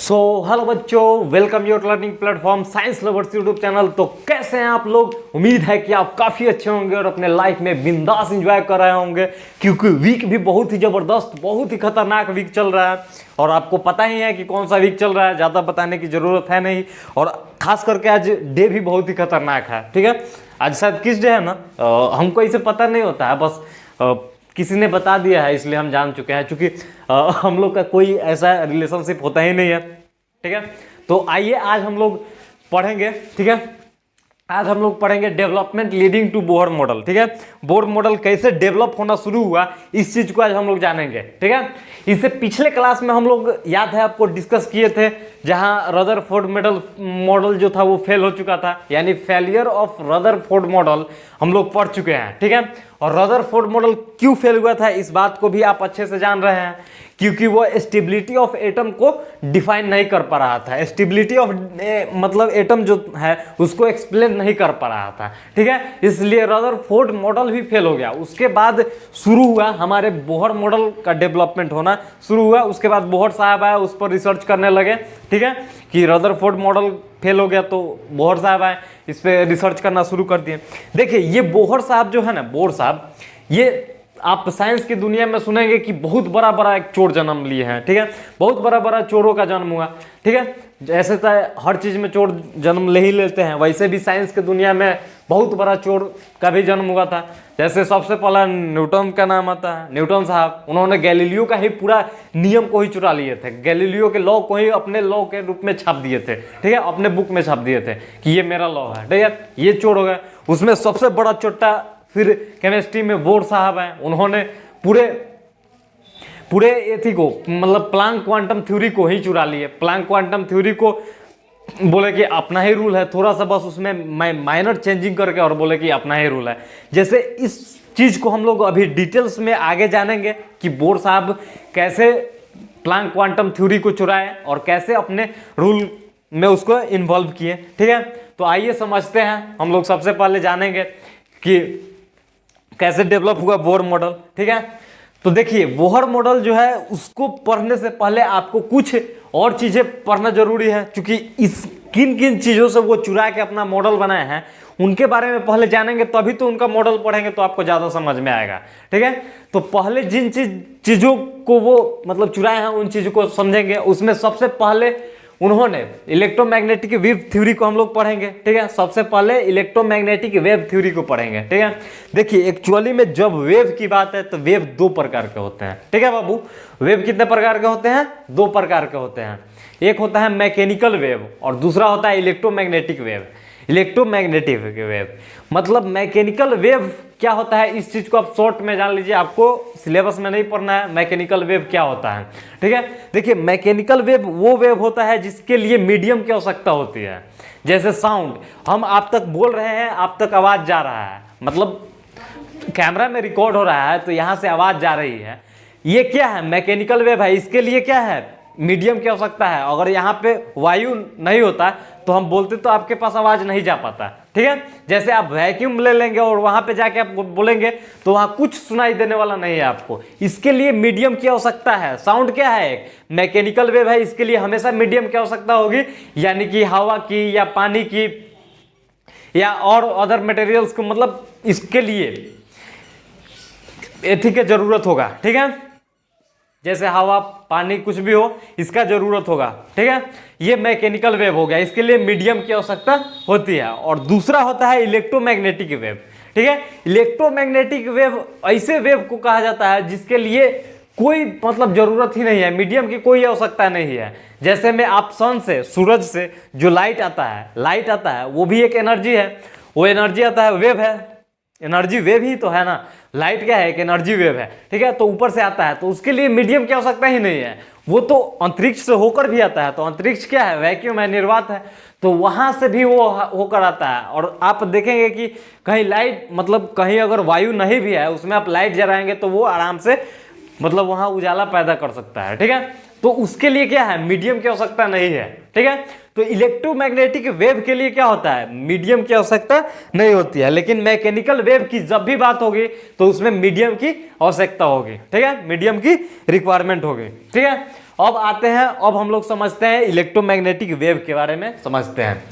Hello बच्चों, welcome your learning platform science lovers YouTube channel. तो कैसे हैं आप लोग? उम्मीद है कि आप काफ़ी अच्छे होंगे और अपने लाइफ में बिंदास एंजॉय कर रहे होंगे, क्योंकि वीक भी बहुत ही ज़बरदस्त, बहुत ही खतरनाक वीक चल रहा है। और आपको पता ही है कि कौन सा वीक चल रहा है, ज़्यादा बताने की ज़रूरत है नहीं। और खास करके आज डे भी बहुत ही खतरनाक है। ठीक है, आज शायद किस डे है ना, हमको इसे पता नहीं होता है, बस किसी ने बता दिया है इसलिए हम जान चुके हैं, क्योंकि हम लोग का कोई ऐसा रिलेशनशिप होता ही नहीं है। ठीक है, तो आइए आज हम लोग पढ़ेंगे। ठीक है, आज हम लोग पढ़ेंगे development leading to Bohr model. ठीक है, बोहर मॉडल कैसे डेवलप होना शुरू हुआ, इस चीज को आज हम लोग जानेंगे। ठीक है, इससे पिछले क्लास में हम लोग, याद है आपको, डिस्कस किए थे, जहां रदरफोर्ड मॉडल जो था वो फेल हो चुका था, यानी फेलियर ऑफ रदरफोर्ड मॉडल हम लोग पढ़ चुके हैं। ठीक है, और रदरफोर्ड मॉडल क्यों फेल हुआ था इस बात को भी आप अच्छे से जान रहे हैं, क्योंकि वो स्टेबिलिटी ऑफ एटम को डिफाइन नहीं कर पा रहा था। स्टेबिलिटी ऑफ मतलब एटम जो है उसको एक्सप्लेन नहीं कर पा रहा था। ठीक है, इसलिए रदरफोर्ड मॉडल भी फेल हो गया। उसके बाद शुरू हुआ हमारे बोहर मॉडल का डेवलपमेंट होना शुरू हुआ। उसके बाद बोहर साहब आए, उस पर रिसर्च करने लगे। ठीक है, कि रदरफोर्ड मॉडल फेल हो गया तो बोहर साहब आए, इस पर रिसर्च करना शुरू कर दिए। देखिए, ये बोहर साहब जो है ना, बोहर साहब, ये आप साइंस की दुनिया में सुनेंगे कि बहुत बड़ा बड़ा एक चोर जन्म लिए हैं। ठीक है, बहुत बड़ा बड़ा चोरों का जन्म हुआ। ठीक है, जैसे तो हर चीज़ में चोर जन्म ले ही लेते हैं, वैसे भी साइंस की दुनिया में बहुत बड़ा चोर का भी जन्म हुआ था। जैसे सबसे पहला न्यूटन का नाम आता है। न्यूटन साहब, उन्होंने गैलीलियो का ही पूरा नियम को ही चुरा लिए थे। गैलीलियो के लॉ को ही अपने लॉ के रूप में छाप दिए थे। ठीक है, अपने बुक में छाप दिए थे कि ये मेरा लॉ है। ठीक है, ये चोर हो गए। उसमें सबसे बड़ा चोटा फिर केमिस्ट्री में बोर साहब हैं। उन्होंने पूरे एथी को, मतलब प्लांक क्वांटम थ्योरी को ही चुरा लिए। प्लांक क्वांटम थ्योरी को बोले कि अपना ही रूल है, थोड़ा सा बस उसमें माइनर चेंजिंग करके, और बोले कि अपना ही रूल है। जैसे इस चीज़ को हम लोग अभी डिटेल्स में आगे जानेंगे कि बोर साहब कैसे प्लांक क्वांटम थ्योरी को चुराए और कैसे अपने रूल में उसको इन्वॉल्व किए। ठीक है, तो आइए समझते हैं। हम लोग सबसे पहले जानेंगे कि कैसे डेवलप हुआ बोहर मॉडल। ठीक है, तो देखिए, बोहर मॉडल जो है उसको पढ़ने से पहले आपको कुछ और चीज़ें पढ़ना जरूरी है, क्योंकि इस किन किन चीज़ों से वो चुरा के अपना मॉडल बनाए हैं उनके बारे में पहले जानेंगे, तभी तो उनका मॉडल पढ़ेंगे तो आपको ज़्यादा समझ में आएगा। ठीक है, तो पहले जिन चीज़ों को वो मतलब चुराए हैं उन चीज़ों को समझेंगे। उसमें सबसे पहले उन्होंने इलेक्ट्रोमैग्नेटिक वेव थ्योरी को हम लोग पढ़ेंगे। ठीक है, सबसे पहले इलेक्ट्रोमैग्नेटिक वेव थ्योरी को पढ़ेंगे। ठीक है, देखिए, एक्चुअली में जब वेव की बात है तो वेव दो प्रकार के होते हैं। ठीक है बाबू, वेव कितने प्रकार के होते हैं? दो प्रकार के होते हैं। एक होता है मैकेनिकल वेव और दूसरा होता है इलेक्ट्रोमैग्नेटिक वेव। इलेक्ट्रोमैग्नेटिक वेव मतलब मैकेनिकल वेव क्या होता है, इस चीज को आप शॉर्ट में जान लीजिए, आपको सिलेबस में नहीं पढ़ना है मैकेनिकल वेव क्या होता है। ठीक है, देखिए, मैकेनिकल वेव वो वेव होता है जिसके लिए मीडियम की आवश्यकता होती है। जैसे साउंड, हम आप तक बोल रहे हैं, आप तक आवाज जा रहा है, मतलब कैमरा में रिकॉर्ड हो रहा है तो यहां से आवाज जा रही है, ये क्या है? मैकेनिकल वेव है। इसके लिए क्या है? मीडियम की आवश्यकता है। अगर यहाँ पे वायु नहीं होता तो हम बोलते तो आपके पास आवाज नहीं जा पाता। ठीक है, जैसे आप वैक्यूम ले लेंगे और वहां पे जाके आप बोलेंगे तो वहां कुछ सुनाई देने वाला नहीं है आपको। इसके लिए मीडियम की आवश्यकता है। साउंड क्या है? एक मैकेनिकल वेव है, इसके लिए हमेशा मीडियम की आवश्यकता होगी, यानी कि हवा की या पानी की या और अदर मटेरियल्स को, मतलब इसके लिए एथी की जरूरत होगा। ठीक है, जैसे हवा, पानी, कुछ भी हो, इसका जरूरत होगा। ठीक है, ये मैकेनिकल वेव हो गया, इसके लिए मीडियम की आवश्यकता होती है। और दूसरा होता है इलेक्ट्रोमैग्नेटिक वेव। ठीक है, इलेक्ट्रोमैग्नेटिक वेव ऐसे वेव को कहा जाता है जिसके लिए कोई मतलब जरूरत ही नहीं है, मीडियम की कोई आवश्यकता नहीं है। जैसे में आप सन से, सूरज से जो लाइट आता है वो भी एक एनर्जी है। वो एनर्जी आता है, वेव है, एनर्जी वेव ही तो है ना। लाइट क्या है? एक एनर्जी वेव है। ठीक है, तो ऊपर से आता है तो उसके लिए मीडियम की आवश्यकता ही नहीं है। वो तो अंतरिक्ष से होकर भी आता है, तो अंतरिक्ष क्या है? वैक्यूम है, निर्वात है, तो वहां से भी वो होकर आता है। और आप देखेंगे कि कहीं लाइट, मतलब कहीं अगर वायु नहीं भी है, उसमें आप लाइट जलाएंगे तो वो आराम से मतलब वहां उजाला पैदा कर सकता है। ठीक है, तो उसके लिए क्या है? मीडियम की आवश्यकता नहीं है। ठीक है, तो इलेक्ट्रोमैग्नेटिक वेव के लिए क्या होता है? मीडियम की आवश्यकता नहीं होती है। लेकिन मैकेनिकल वेव की जब भी बात होगी तो उसमें मीडियम की आवश्यकता होगी। ठीक है, मीडियम की रिक्वायरमेंट होगी। ठीक है, अब आते हैं, अब हम लोग समझते हैं इलेक्ट्रोमैग्नेटिक वेव के बारे में समझते हैं।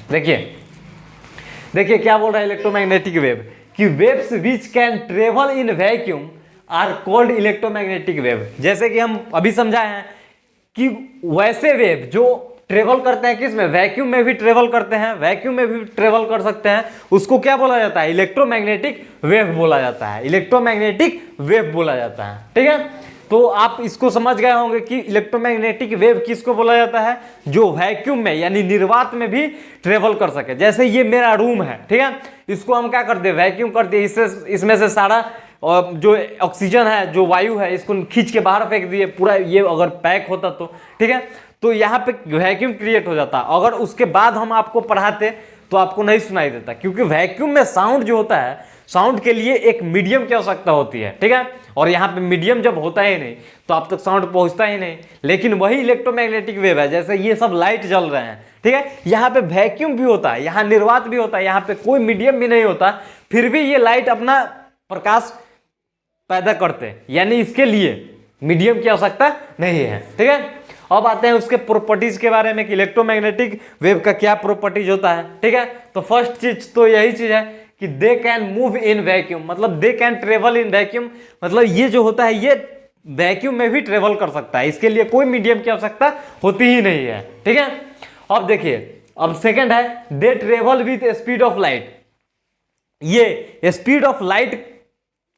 देखिए क्या बोल रहा है इलेक्ट्रोमैग्नेटिक वेव, कि waves which can travel in vacuum are called electromagnetic wave. जैसे कि हम अभी समझाए हैं कि वैसे वेव जो ट्रेवल करते हैं किस में, वैक्यूम में भी ट्रेवल करते हैं, वैक्यूम में भी ट्रेवल कर सकते हैं, उसको क्या बोला जाता है, इलेक्ट्रोमैग्नेटिक वेव बोला जाता है, इलेक्ट्रोमैग्नेटिक वेव बोला जाता है। ठीक है, तो आप इसको समझ गए होंगे कि इलेक्ट्रोमैग्नेटिक वेव किसको बोला जाता है, जो वैक्यूम में यानी निर्वात में भी ट्रेवल कर सके। जैसे ये मेरा रूम है, ठीक है, इसको हम क्या करते हैं, वैक्यूम करते हैं, इसमें से सारा और जो ऑक्सीजन है, जो वायु है, इसको खींच के बाहर फेंक दिए, पूरा ये अगर पैक होता तो, ठीक है, तो यहाँ पे वैक्यूम क्रिएट हो जाता। अगर उसके बाद हम आपको पढ़ाते तो आपको नहीं सुनाई देता, क्योंकि वैक्यूम में साउंड जो होता है, साउंड के लिए एक मीडियम की आवश्यकता होती है। ठीक है, और यहाँ पे मीडियम जब होता ही नहीं तो आप तक साउंड पहुँचता ही नहीं। लेकिन वही इलेक्ट्रोमैग्नेटिक वेव है, जैसे ये सब लाइट जल रहे हैं, ठीक है, यहाँ पे वैक्यूम भी होता है, यहाँ निर्वात भी होता है, यहाँ पे कोई मीडियम भी नहीं होता, फिर भी ये लाइट अपना प्रकाश पैदा करते हैं, यानी इसके लिए मीडियम की आवश्यकता नहीं है। ठीक है, अब आते हैं उसके प्रॉपर्टीज के बारे में कि इलेक्ट्रोमैग्नेटिक वेव का क्या प्रॉपर्टीज होता है। ठीक है, तो फर्स्ट चीज तो यही चीज है कि they can move in vacuum, मतलब they can travel in vacuum, मतलब ये जो होता है ये वैक्यूम में भी ट्रेवल कर सकता है, इसके लिए कोई मीडियम की आवश्यकता होती ही नहीं है। ठीक है, अब देखिए, अब सेकंड है they travel with speed of light, ये स्पीड ऑफ लाइट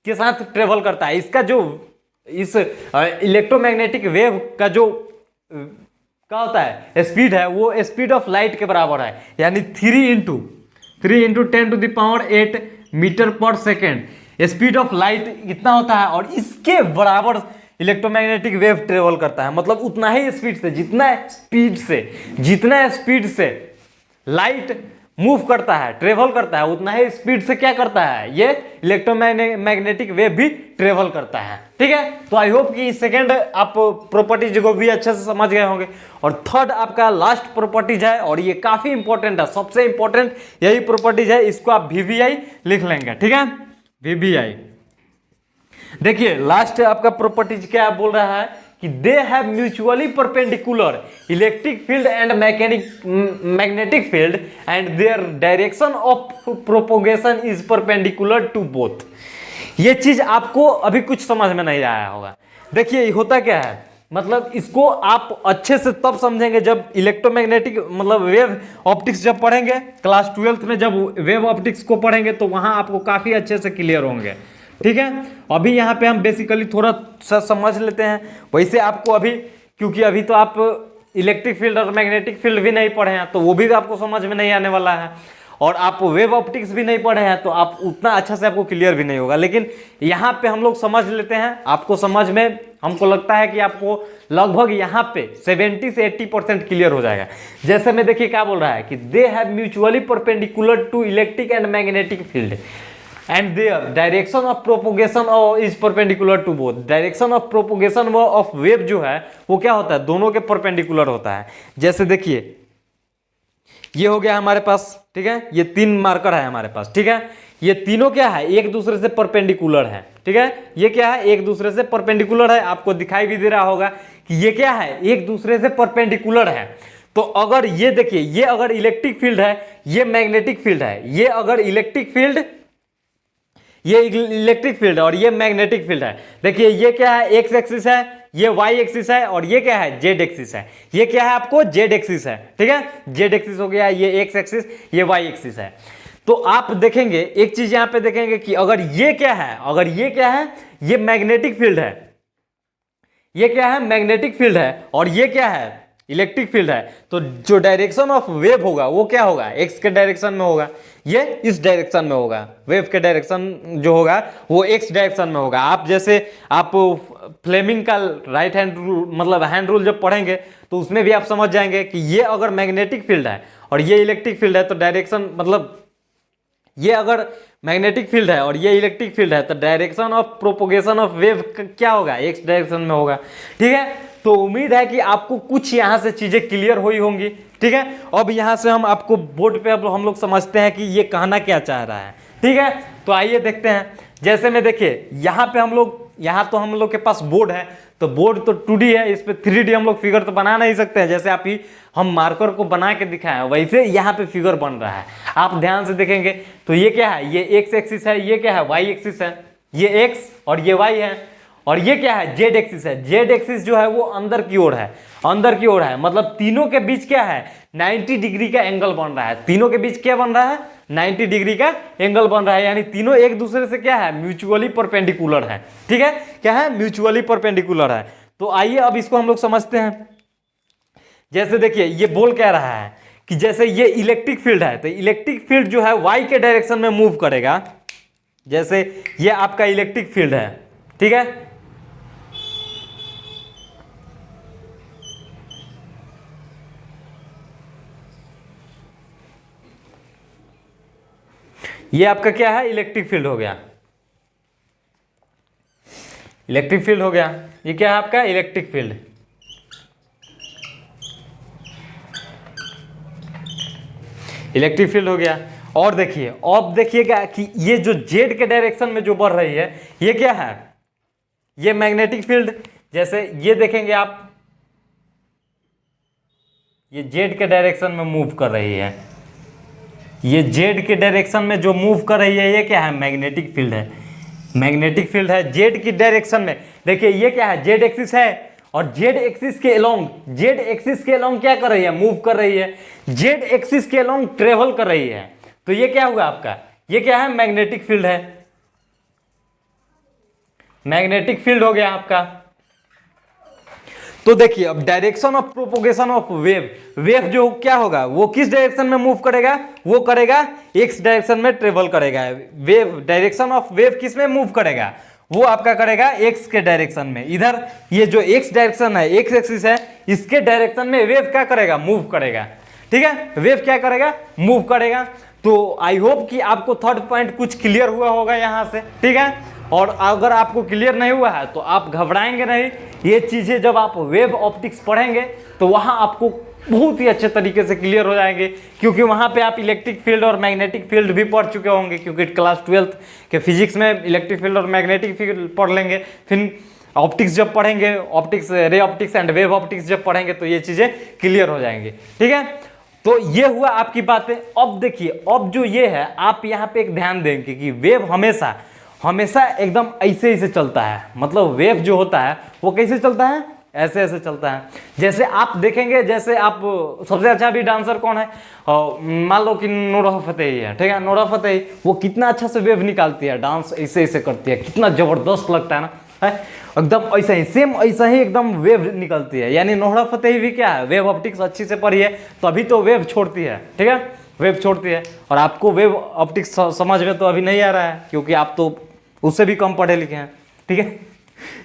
के साथ ट्रेवल करता है। इसका जो इस इलेक्ट्रोमैग्नेटिक वेव का जो क्या होता है स्पीड है, वो स्पीड ऑफ लाइट के बराबर है, यानी 3 इंटू 10⁸ मीटर पर सेकेंड स्पीड ऑफ लाइट इतना होता है, और इसके बराबर इलेक्ट्रोमैग्नेटिक वेव ट्रेवल करता है। मतलब उतना ही स्पीड से, जितना स्पीड से लाइट मूव करता है, ट्रेवल करता है, उतना ही स्पीड से क्या करता है, ये इलेक्ट्रोमैग्नेटिक वेव भी ट्रेवल करता है। ठीक है, तो आई होप कि सेकंड आप प्रॉपर्टीज को भी अच्छे से समझ गए होंगे। और थर्ड आपका लास्ट प्रॉपर्टीज है, और ये काफी इंपॉर्टेंट है, सबसे इंपॉर्टेंट यही प्रॉपर्टीज है, इसको आप VVI लिख लेंगे। ठीक है, VVI। देखिए लास्ट आपका प्रॉपर्टीज क्या बोल रहा है कि they have mutually perpendicular electric field and magnetic field and their direction of propagation is perpendicular to both. ये चीज आपको अभी कुछ समझ में नहीं आया होगा। देखिए होता क्या है, मतलब इसको आप अच्छे से तब समझेंगे जब इलेक्ट्रोमैग्नेटिक मतलब वेव ऑप्टिक्स जब पढ़ेंगे, क्लास 12th में जब वेव ऑप्टिक्स को पढ़ेंगे तो वहां आपको काफी अच्छे से क्लियर होंगे। ठीक है, अभी यहाँ पे हम बेसिकली थोड़ा सा समझ लेते हैं। वैसे आपको अभी, क्योंकि अभी तो आप इलेक्ट्रिक फील्ड और मैग्नेटिक फील्ड भी नहीं पढ़े हैं, तो वो भी आपको समझ में नहीं आने वाला है, और आप वेव ऑप्टिक्स भी नहीं पढ़े हैं, तो आप उतना अच्छा से आपको क्लियर भी नहीं होगा। लेकिन यहाँ पे हम लोग समझ लेते हैं, आपको समझ में हमको लगता है कि आपको लगभग यहाँ पे 70 से 80% क्लियर हो जाएगा। जैसे में देखिए क्या बोल रहा है कि they have mutually perpendicular to electric and magnetic field and their direction of propagation is perpendicular to both। Direction of propagation व ऑफ वेव जो है वो क्या होता है, दोनों के परपेंडिकुलर होता है। जैसे देखिए ये हो गया हमारे पास, ठीक है, ये 3 मार्कर है हमारे पास। ठीक है, ये तीनों क्या है, एक दूसरे से परपेंडिकुलर है। ठीक है, ये क्या है, एक दूसरे से परपेंडिकुलर है, आपको दिखाई भी दे रहा होगा कि ये क्या है, एक दूसरे से परपेंडिकुलर है। तो अगर ये देखिए, ये अगर इलेक्ट्रिक फील्ड है, ये मैग्नेटिक फील्ड है, ये अगर इलेक्ट्रिक फील्ड, ये इलेक्ट्रिक फील्ड है और ये मैग्नेटिक फील्ड है। देखिए ये क्या है, एक्स एक्सिस है, ये वाई एक्सिस है, और ये क्या है, जेड एक्सिस है। ये क्या है आपको, जेड एक्सिस है। ठीक है, जेड एक्सिस हो गया, ये एक्स एक्सिस, ये वाई एक्सिस है। तो आप देखेंगे एक चीज यहां पे देखेंगे कि अगर ये क्या है, अगर ये क्या है, ये मैग्नेटिक फील्ड है, ये क्या है, मैग्नेटिक फील्ड है, और ये क्या है, इलेक्ट्रिक फील्ड है, तो जो डायरेक्शन ऑफ वेव होगा वो क्या होगा, एक्स के डायरेक्शन में होगा, ये इस डायरेक्शन में होगा। वेव के डायरेक्शन जो होगा वो एक्स डायरेक्शन में होगा। आप जैसे आप फ्लेमिंग का राइट हैंड रूल मतलब हैंड रूल जब पढ़ेंगे तो उसमें भी आप समझ जाएंगे कि ये अगर मैग्नेटिक फील्ड है और ये इलेक्ट्रिक फील्ड है तो डायरेक्शन मतलब ये अगर मैग्नेटिक फील्ड है और ये इलेक्ट्रिक फील्ड है तो direction of propagation of wave क्या होगा, एक्स डायरेक्शन में होगा। ठीक है, तो उम्मीद है कि आपको कुछ यहाँ से चीजें क्लियर हुई होंगी। ठीक है, अब यहाँ से हम आपको बोर्ड पे अब हम लोग समझते हैं कि ये कहना क्या चाह रहा है। ठीक है, तो आइए देखते हैं। जैसे में देखिए यहाँ पे हम लोग यहाँ तो हम लोग के पास बोर्ड है, तो बोर्ड तो 2D है, इस पे 3D हम लोग फिगर तो बना नहीं सकते हैं। जैसे आप ही हम मार्कर को बना के दिखाएं वैसे यहाँ पे फिगर बन रहा है। आप ध्यान से देखेंगे तो ये क्या है, ये एक्स एक्सिस है, ये क्या है वाई एक्सिस है, ये एक्स और ये वाई है, और ये क्या है जेड एक्सिस है। जेड एक्सिस जो है वो अंदर की ओर है, अंदर की ओर है, मतलब तीनों के बीच क्या है 90 डिग्री का एंगल बन रहा है। तीनों के बीच क्या बन रहा है 90 डिग्री का एंगल बन रहा है, यानी तीनों एक दूसरे से क्या है म्यूचुअली परपेंडिकुलर है। ठीक है, क्या है म्यूचुअली परपेंडिकुलर है। तो आइए अब इसको हम लोग समझते हैं। जैसे देखिए ये बोल कह रहा है कि जैसे ये इलेक्ट्रिक फील्ड है, तो इलेक्ट्रिक फील्ड जो है वाई के डायरेक्शन में मूव करेगा। जैसे ये आपका इलेक्ट्रिक फील्ड है, ठीक है, ये आपका क्या है इलेक्ट्रिक फील्ड हो गया, इलेक्ट्रिक फील्ड हो गया। ये क्या है आपका इलेक्ट्रिक फील्ड। इलेक्ट्रिक फील्ड हो गया। और देखिए अब देखिएगा कि ये जो जेड के डायरेक्शन में जो बढ़ रही है ये क्या है, ये मैग्नेटिक फील्ड। जैसे ये देखेंगे आप, ये जेड के डायरेक्शन में मूव कर रही है, ये जेड के डायरेक्शन में जो मूव कर रही है ये क्या है मैग्नेटिक फील्ड है। मैग्नेटिक फील्ड है जेड की डायरेक्शन में। देखिए ये क्या है जेड एक्सिस है, और जेड एक्सिस के अलोंग, जेड एक्सिस के अलोंग क्या कर रही है मूव कर रही है, जेड एक्सिस के अलोंग ट्रेवल कर रही है। तो ये क्या हुआ आपका, ये क्या है मैग्नेटिक फील्ड है, मैग्नेटिक फील्ड हो गया आपका। तो देखिए अब direction of propagation of wave, wave जो क्या होगा वो किस डायरेक्शन में मूव करेगा, वो करेगा एक्स डायरेक्शन में ट्रेवल करेगा। वेव डायरेक्शन ऑफ वेव किस में मूव करेगा, वो आपका करेगा एक्स के डायरेक्शन में। इधर ये जो एक्स डायरेक्शन है, एक्स एक्सिस है, इसके डायरेक्शन में वेव क्या करेगा मूव करेगा। ठीक है, वेव क्या करेगा मूव करेगा। तो आई होप कि आपको थर्ड पॉइंट कुछ क्लियर हुआ होगा यहाँ से। ठीक है, और अगर आपको क्लियर नहीं हुआ है तो आप घबराएंगे नहीं, ये चीज़ें जब आप वेव ऑप्टिक्स पढ़ेंगे तो वहाँ आपको बहुत ही अच्छे तरीके से क्लियर हो जाएंगे, क्योंकि वहाँ पे आप इलेक्ट्रिक फील्ड और मैग्नेटिक फील्ड भी पढ़ चुके होंगे, क्योंकि क्लास 12th के फिजिक्स में इलेक्ट्रिक फील्ड और मैग्नेटिक फील्ड पढ़ लेंगे। फिर ऑप्टिक्स जब पढ़ेंगे, optics ray optics and wave optics जब पढ़ेंगे तो ये चीज़ें क्लियर हो जाएंगी। ठीक है, तो ये हुआ आपकी बातें। अब देखिए अब जो ये है आप यहाँ पे एक ध्यान देंगे कि वेव हमेशा हमेशा एकदम ऐसे ऐसे चलता है। मतलब वेव जो होता है वो कैसे चलता है, ऐसे ऐसे चलता है। जैसे आप देखेंगे, जैसे आप सबसे अच्छा भी डांसर कौन है, मान लो कि नूरा फतेही है। ठीक है, नूरा फतेही वो कितना अच्छा से वेव निकालती है, डांस ऐसे ऐसे करती है, कितना जबरदस्त लगता है ना, है एकदम ऐसा ही, सेम ऐसा ही एकदम वेव निकलती है। यानी नूरा फतेही भी क्या है वेव ऑप्टिक्स अच्छी से पढ़ी है तभी तो वेव छोड़ती है। ठीक है, वेव छोड़ती है। और आपको वेव ऑप्टिक्स समझ में तो अभी नहीं आ रहा है, क्योंकि आप तो उससे भी कम पढ़े लिखे हैं। ठीक है,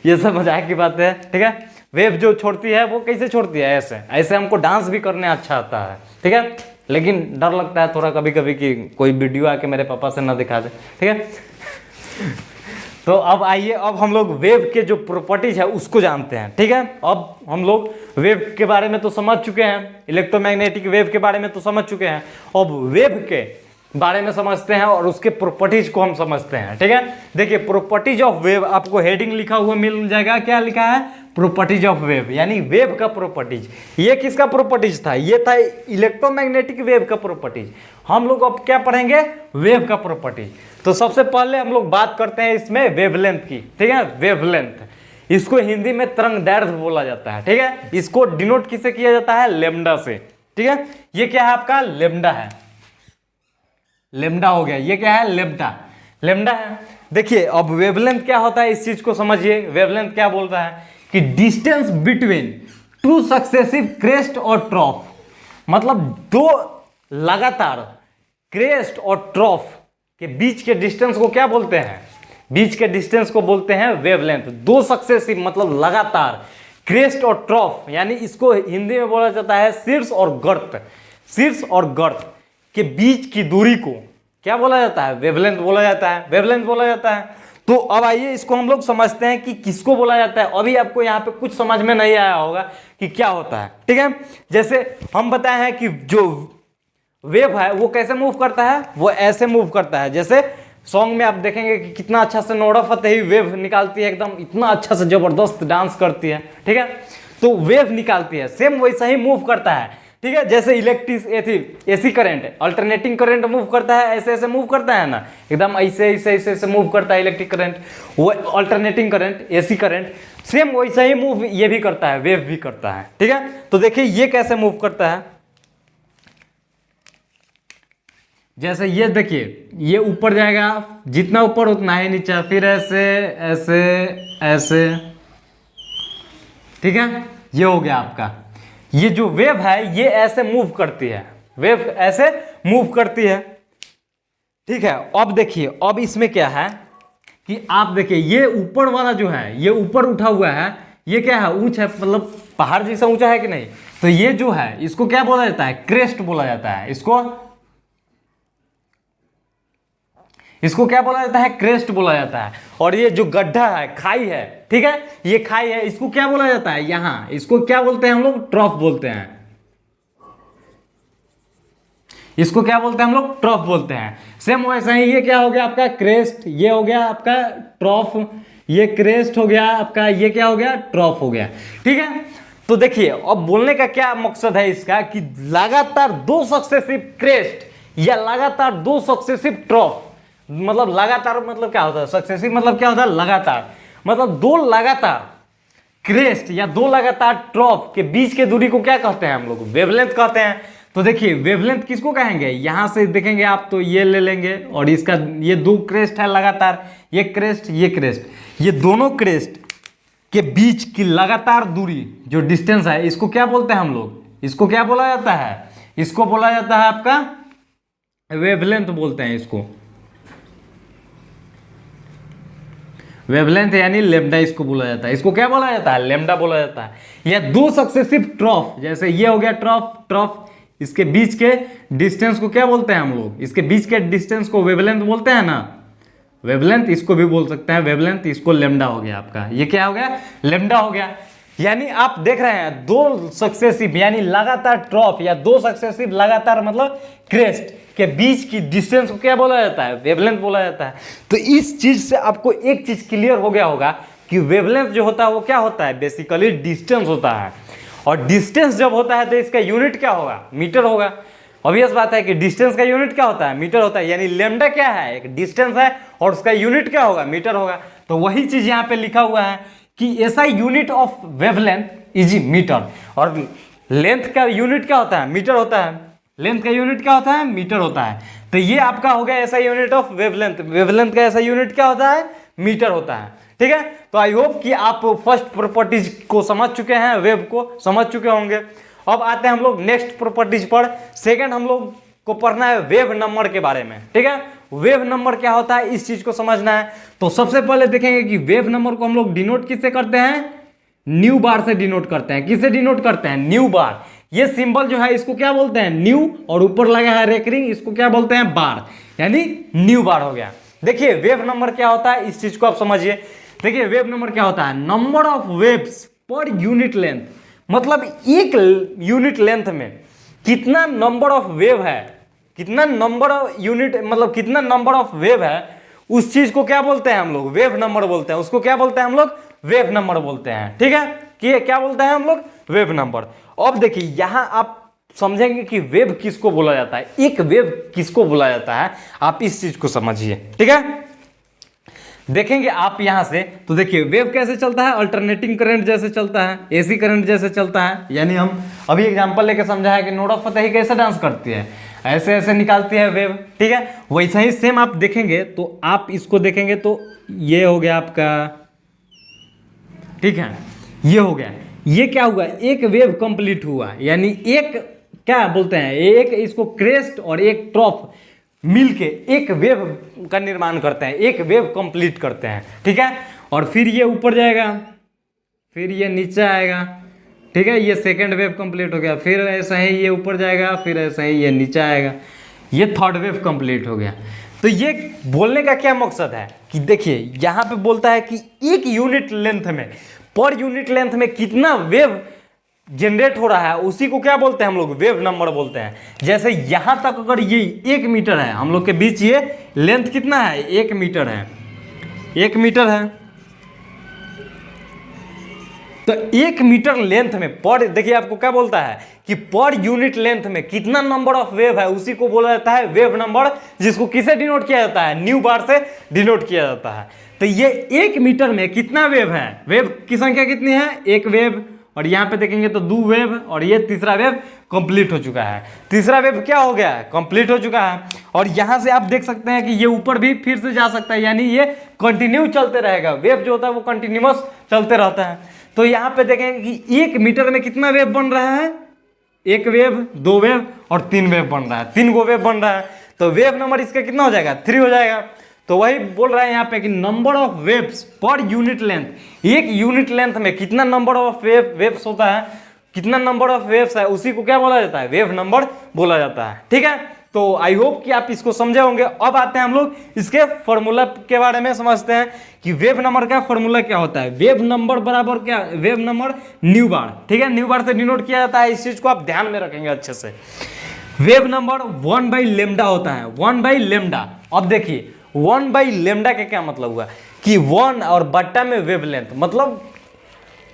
ये सब मजाक की बात है। ठीक है, वेव जो छोड़ती है वो कैसे छोड़ती है, ऐसे ऐसे। हमको डांस भी करने अच्छा आता है। ठीक है, लेकिन डर लगता है थोड़ा कभी कभी कि कोई वीडियो आके मेरे पापा से ना दिखा दे। ठीक है, तो अब आइए, अब हम लोग वेव के जो प्रॉपर्टीज है उसको जानते हैं। ठीक है, अब हम लोग वेव के बारे में तो समझ चुके हैं, इलेक्ट्रोमैग्नेटिक वेव के बारे में तो समझ चुके हैं। अब वेव के बारे में समझते हैं और उसके प्रॉपर्टीज को हम समझते हैं। ठीक है, देखिए प्रॉपर्टीज ऑफ वेव, आपको हेडिंग लिखा हुआ मिल जाएगा, क्या लिखा है प्रॉपर्टीज ऑफ वेव, यानी वेव का प्रॉपर्टीज। ये किसका प्रॉपर्टीज था, ये था इलेक्ट्रोमैग्नेटिक वेव का प्रॉपर्टीज। हम लोग अब क्या पढ़ेंगे, वेव का प्रॉपर्टीज। तो सबसे पहले हम लोग बात करते हैं इसमें वेवलेंथ की। ठीक है, वेवलेंथ, इसको हिंदी में तरंग दैर्घ्य बोला जाता है। ठीक है, इसको डिनोट किससे किया जाता है, लेमडा से। ठीक है, ये क्या है आपका लेमडा है, लेमडा हो गया। ये क्या है लेमडा, लेमडा है। देखिए अब वेवलेंथ क्या होता है, इस चीज को समझिए। वेवलेंथ क्या बोलता है कि distance between two successive crest और ट्रॉफ, मतलब दो लगातार क्रेस्ट और ट्रॉफ के बीच के डिस्टेंस को क्या बोलते हैं, बीच के डिस्टेंस को बोलते हैं वेवलेंथ। दो सक्सेसिव मतलब लगातार क्रेस्ट और ट्रॉफ, यानी इसको हिंदी में बोला जाता है शीर्ष और गर्त, शीर्ष और गर्त के बीच की दूरी को क्या बोला जाता है, वेवलेंथ बोला जाता है, वेवलेंथ बोला जाता है। तो अब आइए इसको हम लोग समझते हैं कि किसको बोला जाता है। अभी आपको यहाँ पे कुछ समझ में नहीं आया होगा कि क्या होता है। ठीक है, जैसे हम बताए हैं कि जो वेव है वो कैसे मूव करता है, वो ऐसे मूव करता है, जैसे सॉन्ग में आप देखेंगे कि कितना अच्छा से नोरा फतेही वेव निकालती है, एकदम इतना अच्छा से जबरदस्त डांस करती है, ठीक है। तो वेव निकालती है, सेम वैसा ही मूव करता है, ठीक है। जैसे electric AC current alternating current move करता है, ऐसे ऐसे मूव करता है ना, एकदम ऐसे ऐसे ऐसे ऐसे मूव करता है इलेक्ट्रिक करंट, वो alternating current AC current, same वैसा ही मूव ये भी करता है, वेव भी करता है, ठीक है। तो देखिए ये कैसे मूव करता है, जैसे ये देखिए ये ऊपर जाएगा, जितना ऊपर उतना ही नीचे, फिर ऐसे ऐसे ऐसे, ठीक है। ये हो गया आपका, ये जो वेव है ये ऐसे मूव करती है, वेव ऐसे मूव करती है, ठीक है। अब देखिए अब इसमें क्या है कि आप देखिए ये ऊपर वाला जो है ये ऊपर उठा हुआ है, ये क्या है, ऊंच है, मतलब पहाड़ जैसा ऊंचा है कि नहीं। तो ये जो है इसको क्या बोला जाता है, क्रेस्ट बोला जाता है, इसको क्या बोला जाता है, क्रेस्ट बोला जाता है। और ये जो गड्ढा है, खाई है, ठीक है, ये खाई है, इसको क्या बोला जाता है, यहां इसको क्या बोलते हैं हम लोग, ट्रॉफ बोलते हैं, इसको क्या बोलते हैं हम लोग, ट्रॉफ बोलते हैं। सेम वैसा ही ये क्या हो गया आपका क्रेस्ट, ये हो गया आपका ट्रॉफ, ये क्रेस्ट हो गया आपका, ये क्या हो गया, ट्रॉफ हो गया, ठीक है। तो देखिए अब बोलने का क्या मकसद है इसका कि लगातार 2 सक्सेसिव क्रेस्ट या लगातार 2 सक्सेसिव ट्रॉफ, मतलब लगातार मतलब क्या होता है, सक्सेसिव मतलब क्या होता है, लगातार, मतलब 2 लगातार क्रेस्ट या 2 लगातार ट्रॉफ के बीच के दूरी को क्या कहते हैं हम लोग, वेवलेंथ कहते हैं। तो देखिए वेवलेंथ किसको कहेंगे, यहां से देखेंगे आप तो ये ले लेंगे, और इसका ये 2 क्रेस्ट है लगातार, ये क्रेस्ट ये क्रेस्ट, ये दोनों क्रेस्ट के बीच की लगातार दूरी जो डिस्टेंस है, इसको क्या बोलते हैं हम लोग, इसको क्या बोला जाता है, इसको बोला जाता है आपका वेवलेंथ बोलते हैं इसको, वेवलेंथ यानी लेमडा इसको बोला जाता है, इसको क्या बोला जाता है, लेमडा बोला जाता है। या 2 सक्सेसिव ट्रॉफ, जैसे ये हो गया ट्रॉफ, इसके बीच के डिस्टेंस को क्या बोलते हैं हम लोग, इसके बीच के डिस्टेंस को वेवलेंथ बोलते हैं ना, वेवलेंथ इसको भी बोल सकते हैं वेवलेंथ, इसको लेमडा हो गया आपका, ये क्या हो गया, लेमडा हो गया। यानी आप देख रहे हैं 2 सक्सेसिव यानी लगातार ट्रॉफ या 2 सक्सेसिव लगातार मतलब क्रेस्ट के बीच की डिस्टेंस को क्या बोला जाता है, वेवलेंथ बोला जाता है। तो इस चीज से आपको एक चीज क्लियर हो गया होगा कि वेवलेंथ जो होता है वो क्या होता है, बेसिकली डिस्टेंस होता है, और डिस्टेंस जब होता है तो इसका यूनिट क्या होगा, मीटर होगा। ऑब्वियस बात है कि डिस्टेंस का यूनिट क्या होता है, मीटर होता है, यानी लेमडा क्या है, एक डिस्टेंस है और उसका यूनिट क्या होगा, मीटर होगा। तो वही चीज यहाँ पे लिखा हुआ है कि ऐसा unit of wavelength is metre, और लेंथ का यूनिट क्या होता है, मीटर होता है, लेंथ का यूनिट क्या होता है, मीटर होता है। तो ये आपका हो गया ऐसा यूनिट ऑफ वेवलेंथ, वेवलेंथ का ऐसा यूनिट क्या होता है, मीटर होता है, ठीक है। तो आई होप कि आप फर्स्ट प्रॉपर्टीज को समझ चुके हैं, वेव को समझ चुके होंगे। अब आते हैं हम लोग नेक्स्ट प्रॉपर्टीज पर। सेकंड हम लोग को पढ़ना है वेव नंबर के बारे में, ठीक है। वेव नंबर क्या होता है इस चीज को समझना है। तो सबसे पहले देखेंगे कि वेव नंबर को हम लोग डिनोट किससे करते हैं, न्यू बार से डिनोट करते हैं। किससे डिनोट करते हैं, न्यू बार। ये सिंबल जो है इसको क्या बोलते हैं, न्यू, और ऊपर लगा है रेकरिंग, इसको क्या बोलते हैं, बार, यानी न्यू बार हो गया। देखिए वेव नंबर क्या होता है इस चीज को आप समझिए। देखिए वेव नंबर क्या होता है, number of waves per unit length, मतलब एक यूनिट लेंथ में कितना नंबर ऑफ वेव है, कितना नंबर ऑफ यूनिट मतलब कितना नंबर ऑफ वेव है, उस चीज को क्या बोलते हैं हम लोग, वेव नंबर बोलते हैं। उसको क्या बोलते हैं हम लोग, वेव नंबर बोलते हैं, ठीक है। कि क्या बोलते हैं हम लोग, वेव नंबर। अब देखिए यहां आप समझेंगे कि वेव किसको बोला जाता है, एक वेव किसको बोला जाता है, आप इस चीज को समझिए, ठीक है। देखेंगे आप यहां से, तो देखिए वेव कैसे चलता है, अल्टरनेटिंग करंट जैसे चलता है, एसी करंट जैसे चलता है। यानी हम अभी एग्जांपल लेके समझा है कि नोरा फतेही कैसे डांस करती है, ऐसे ऐसे निकालती है वेव, ठीक है। वैसा ही सेम आप देखेंगे तो आप इसको देखेंगे तो ये हो गया आपका, ठीक है, ये हो गया। ये क्या हुआ, एक वेव कंप्लीट हुआ, यानी एक क्या बोलते हैं, एक इसको क्रेस्ट और एक ट्रॉफ मिलके एक वेव का निर्माण करते हैं, एक वेव कंप्लीट करते हैं, ठीक है। और फिर ये ऊपर जाएगा, फिर ये नीचे आएगा, ठीक है, ये सेकंड वेव कंप्लीट हो गया, फिर ऐसा ही ये ऊपर जाएगा, फिर ऐसा ही ये नीचे आएगा, ये थर्ड वेव कंप्लीट हो गया। तो ये बोलने का क्या मकसद है कि देखिए यहां पे बोलता है कि एक यूनिट लेंथ में, पर यूनिट लेंथ में कितना वेव जनरेट हो रहा है उसी को क्या बोलते हैं हम लोग, वेव नंबर बोलते हैं। जैसे यहां तक अगर ये 1 मीटर है, हम लोग के बीच ये लेंथ कितना है, 1 मीटर है, 1 मीटर है। तो 1 मीटर लेंथ में पर, देखिए आपको क्या बोलता है कि पर यूनिट लेंथ में कितना नंबर ऑफ वेव है उसी को बोला जाता है वेव नंबर, जिसको किसे डिनोट किया जाता है, न्यू बार से डिनोट किया जाता है। तो ये 1 मीटर में कितना वेव है, वेव की संख्या कितनी है, 1 वेव, और यहाँ पे देखेंगे तो 2 वेव, और ये तीसरा वेव कंप्लीट हो चुका है। तीसरा वेव क्या हो गया है, कंप्लीट हो चुका है। और यहाँ से आप देख सकते हैं कि ये ऊपर भी फिर से जा सकता है, यानी ये कंटिन्यू चलते रहेगा। वेव जो होता है वो कंटिन्यूअस चलते रहता है। तो यहाँ पे देखेंगे कि 1 मीटर में कितना वेव बन रहा है, 1 वेव, 2 वेव और 3 वेव बन रहा है, 3 गो वेव बन रहा है। तो वेव नंबर इसका कितना हो जाएगा, 3 हो जाएगा। तो वही बोल रहा है यहाँ पे कि number of waves per unit length, 1 unit length में कितना नंबर ऑफ वेव्स होता है, कितना नंबर ऑफ वेव्स है, उसी को क्या बोला जाता है, वेव नंबर बोला जाता है। ठीक है, तो आई होप कि आप इसको समझे होंगे। अब आते हैं हम लोग इसके फॉर्मूला के बारे में समझते हैं कि वेव नंबर का फॉर्मूला क्या होता है। वेव नंबर बराबर क्या, वेव नंबर न्यू बार। ठीक है, न्यू बार से डिनोट किया जाता है, इस चीज को आप ध्यान में रखेंगे अच्छे से। वेव नंबर 1/λ होता है, 1/λ। अब देखिए 1/λ का क्या मतलब हुआ कि 1 और बट्टा में वेव लेंथ, मतलब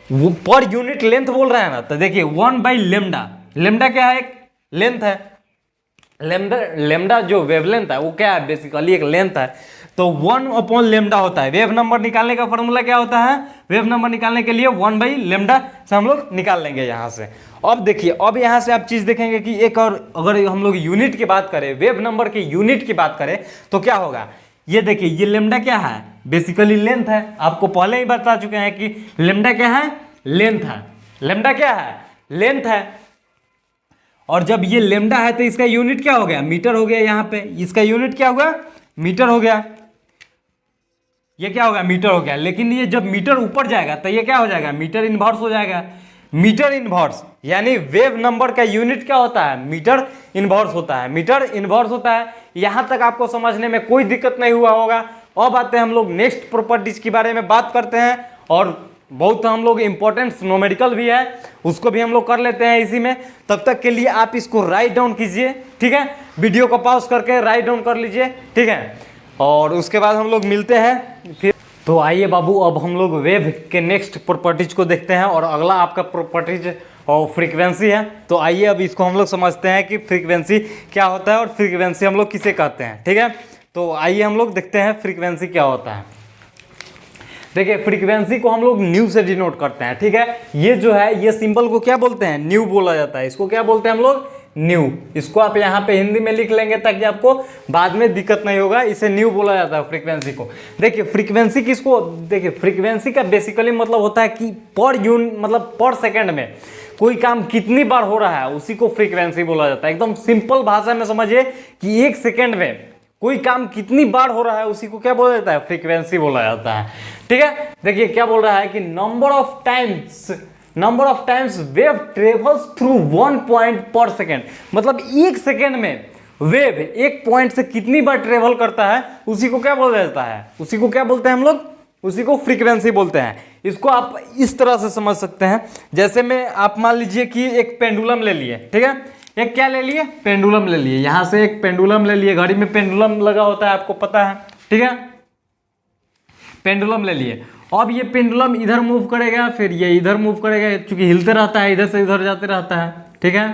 वो पर यूनिट लेंथ बोल रहा है ना। तो देखिए 1/λ, लेमडा क्या है, एक लेंथ है। लेमडा जो वेवलेंथ है वो क्या है, बेसिकली एक लेंथ है। तो 1/λ होता है। वेव नंबर निकालने का फॉर्मूला क्या होता है, वेव नंबर निकालने के लिए 1/λ से हम लोग निकाल लेंगे यहाँ से। अब देखिए, अब यहाँ से आप चीज देखेंगे कि एक और, अगर हम लोग यूनिट की बात करें, वेव नंबर की यूनिट की बात करें तो क्या होगा, ये देखिए ये लेमडा क्या है, बेसिकली लेंथ है। आपको पहले ही बता चुके हैं कि लेमडा क्या है, लेंथ है। लेमडा क्या है, लेंथ है। और जब ये लेमडा है तो इसका यूनिट क्या हो गया, मीटर हो गया। यहाँ पे इसका यूनिट क्या हुआ, मीटर हो गया। ये क्या होगा, मीटर हो गया। लेकिन ये जब मीटर ऊपर जाएगा तो ये क्या हो जाएगा, मीटर इनवर्स हो जाएगा। मीटर इनवर्स यानी वेव नंबर का यूनिट क्या होता है, मीटर इनवर्स होता है। मीटर इनवर्स होता है। यहां तक आपको समझने में कोई दिक्कत नहीं हुआ होगा। अब आते हैं हम लोग नेक्स्ट प्रॉपर्टीज के बारे में बात करते हैं, और बहुत हम लोग इंपॉर्टेंट नोमेरिकल भी है, उसको भी हम लोग कर लेते हैं इसी में। तब तक के लिए आप इसको राइट डाउन कीजिए, ठीक है, वीडियो को पॉज करके राइट डाउन कर लीजिए, ठीक है। और उसके बाद हम लोग मिलते हैं फिर। तो आइए बाबू, अब हम लोग वेव के नेक्स्ट प्रॉपर्टीज को देखते हैं, और अगला आपका प्रॉपर्टीज और फ्रीक्वेंसी है। तो आइए अब इसको हम लोग समझते हैं कि फ्रीक्वेंसी क्या होता है और फ्रीक्वेंसी हम लोग किसे कहते हैं, ठीक है। तो आइए हम लोग देखते हैं फ्रीक्वेंसी क्या होता है। देखिए फ्रीक्वेंसी को हम लोग न्यू से डिनोट करते हैं, ठीक है। ये जो है ये सिंबल को क्या बोलते हैं, न्यू बोला जाता है। इसको क्या बोलते हैं हम लोग, न्यू। इसको आप यहाँ पे हिंदी में लिख लेंगे ताकि आपको बाद में दिक्कत नहीं होगा। इसे न्यू बोला जाता है फ्रीक्वेंसी को। देखिए फ्रीक्वेंसी किसको, देखिए फ्रीक्वेंसी का बेसिकली मतलब होता है कि पर यूनिट, मतलब पर सेकंड में कोई काम कितनी बार हो रहा है उसी को फ्रीक्वेंसी बोला जाता है। एकदम सिंपल भाषा में समझिए कि 1 सेकेंड में कोई काम कितनी बार हो रहा है उसी को क्या बोला जाता है, फ्रीक्वेंसी बोला जाता है, ठीक है। देखिए क्या बोल रहा है कि number of times wave travels through 1 point पर सेकेंड, मतलब 1 सेकेंड में वेव 1 पॉइंट से कितनी बार ट्रेवल करता है उसी को क्या बोला जाता है, उसी को क्या बोलते हैं हम लोग, उसी को फ्रीक्वेंसी बोलते हैं। इसको आप इस तरह से समझ सकते हैं, जैसे में आप मान लीजिए कि एक पेंडुलम ले लिए, ठीक है। एक क्या ले लिए, पेंडुलम ले लिए। यहां से एक पेंडुलम ले लिए, घड़ी में पेंडुलम लगा होता है आपको पता है, ठीक है। पेंडुलम ले लिए। अब ये पेंडुलम इधर मूव करेगा, फिर ये इधर मूव करेगा, क्योंकि हिलते रहता है, इधर से इधर जाते रहता है, ठीक है,